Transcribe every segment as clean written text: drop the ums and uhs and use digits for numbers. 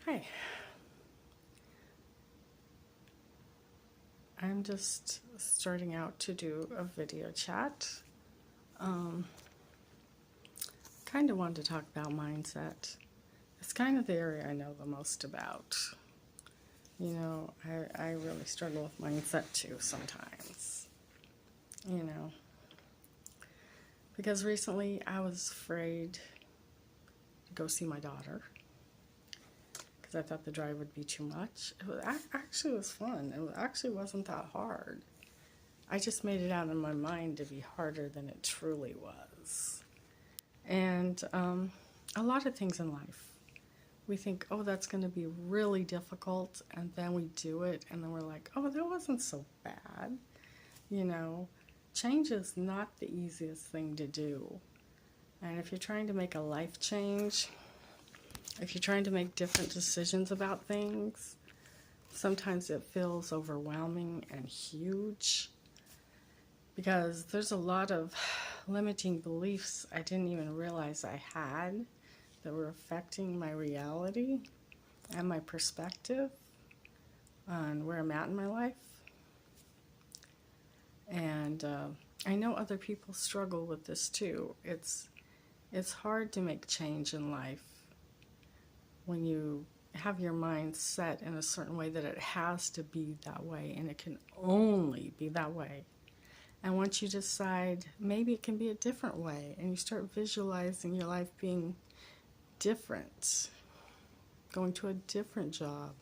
Hi, I'm just starting out to do a video chat. Kind of wanted to talk about mindset. It's kind of the area I know the most about. I really struggle with mindset too sometimes. You know, because recently I was afraid to go see my daughter because I thought the drive would be too much. Actually was fun. Actually wasn't that hard. I just made it out in my mind to be harder than it truly was. And a lot of things in life, we think, oh, that's going to be really difficult, and then we do it, and then we're like, oh, that wasn't so bad. Change is not the easiest thing to do. And if you're trying to make a life change, if you're trying to make different decisions about things, sometimes it feels overwhelming and huge. Because there's a lot of limiting beliefs I didn't even realize I had that were affecting my reality and my perspective on where I'm at in my life. And I know other people struggle with this too. It's hard to make change in life when you have your mind set in a certain way that it has to be that way, and it can only be that way. And once you decide maybe it can be a different way, and you start visualizing your life being different, going to a different job,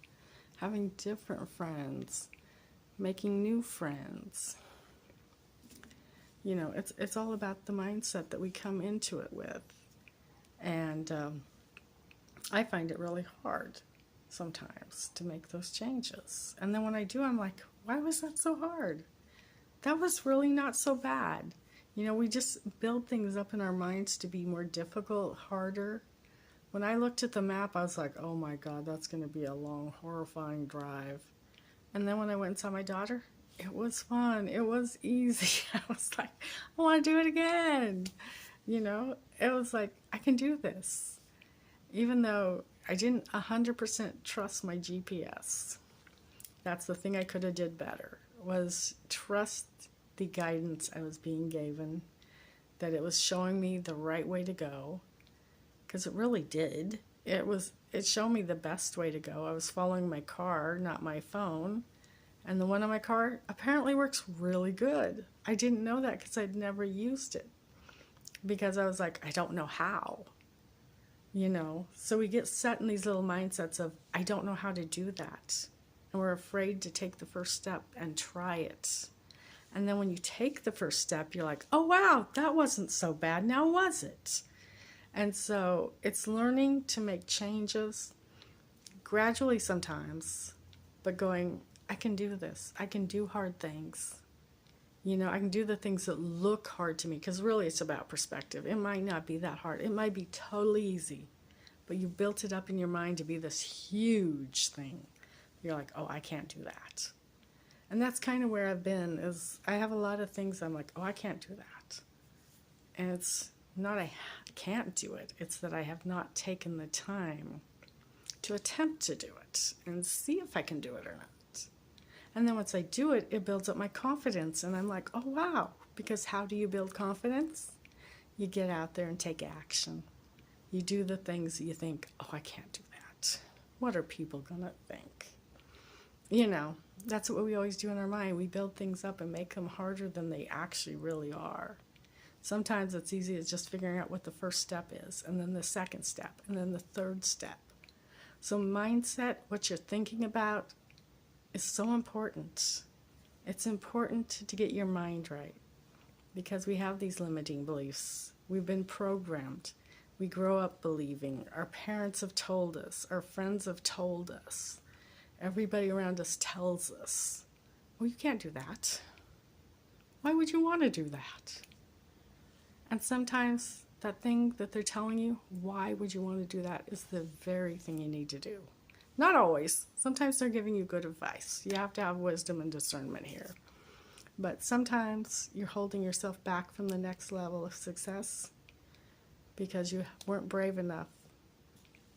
having different friends, making new friends. It's all about the mindset that we come into it with. And I find it really hard sometimes to make those changes. And then when I do, I'm like, why was that so hard? That was really not so bad. We just build things up in our minds to be more difficult, harder. When I looked at the map, I was like, oh my God, that's going to be a long, horrifying drive. And then when I went and saw my daughter, it was fun. It was easy. I was like, I want to do it again. It was like, I can do this. Even though I didn't 100% trust my GPS. That's the thing I could have did better, was trust the guidance I was being given, that it was showing me the right way to go, because it really did. It showed me the best way to go. I was following my car, not my phone, and the one on my car apparently works really good. I didn't know that because I'd never used it, because I was like, I don't know how. So we get set in these little mindsets of, I don't know how to do that. And we're afraid to take the first step and try it. And then when you take the first step, you're like, oh wow, that wasn't so bad, now was it? And so it's learning to make changes gradually sometimes, but going, I can do this. I can do hard things. I can do the things that look hard to me, because really it's about perspective. It might not be that hard. It might be totally easy, but you built it up in your mind to be this huge thing. You're like, oh, I can't do that. And that's kind of where I've been, is I have a lot of things I'm like, oh, I can't do that. And it's not I can't do it. It's that I have not taken the time to attempt to do it and see if I can do it or not. And then once I do it, it builds up my confidence. And I'm like, oh, wow. Because how do you build confidence? You get out there and take action. You do the things that you think, oh, I can't do that. What are people going to think? That's what we always do in our mind. We build things up and make them harder than they actually really are. Sometimes it's easy as just figuring out what the first step is, and then the second step, and then the third step. So mindset, what you're thinking about, is so important. It's important to get your mind right, because we have these limiting beliefs. We've been programmed. We grow up believing. Our parents have told us. Our friends have told us. Everybody around us tells us, well, you can't do that. Why would you want to do that? And sometimes that thing that they're telling you, why would you want to do that, is the very thing you need to do. Not always. Sometimes they're giving you good advice. You have to have wisdom and discernment here. But sometimes you're holding yourself back from the next level of success because you weren't brave enough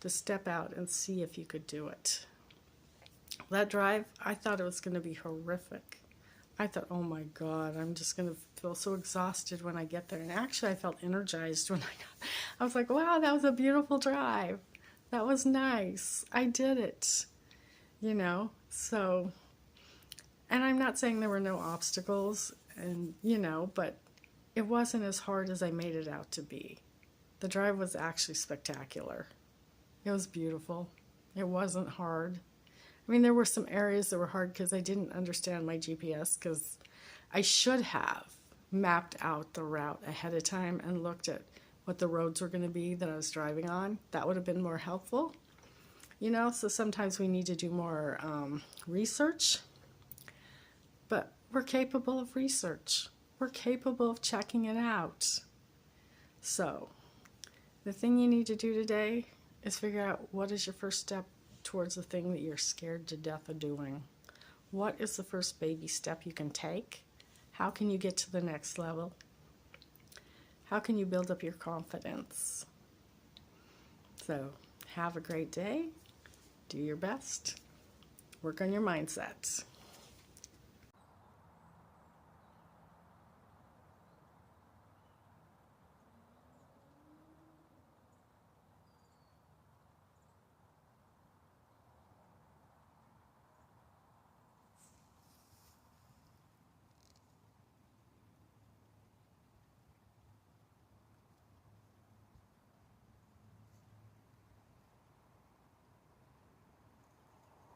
to step out and see if you could do it. That drive, I thought it was going to be horrific. I thought, oh my God, I'm just going to feel so exhausted when I get there. And actually, I felt energized when I was like, wow, that was a beautiful drive. That was nice. I did it, you know. So, and I'm not saying there were no obstacles, and, you know, but it wasn't as hard as I made it out to be. The drive was actually spectacular. It was beautiful. It wasn't hard. I mean, there were some areas that were hard because I didn't understand my GPS, because I should have mapped out the route ahead of time and looked at what the roads were going to be that I was driving on. That would have been more helpful. You know, so sometimes we need to do more research. But we're capable of research. We're capable of checking it out. So, the thing you need to do today is figure out what is your first step towards the thing that you're scared to death of doing. What is the first baby step you can take? How can you get to the next level? How can you build up your confidence? So, have a great day. Do your best. Work on your mindset.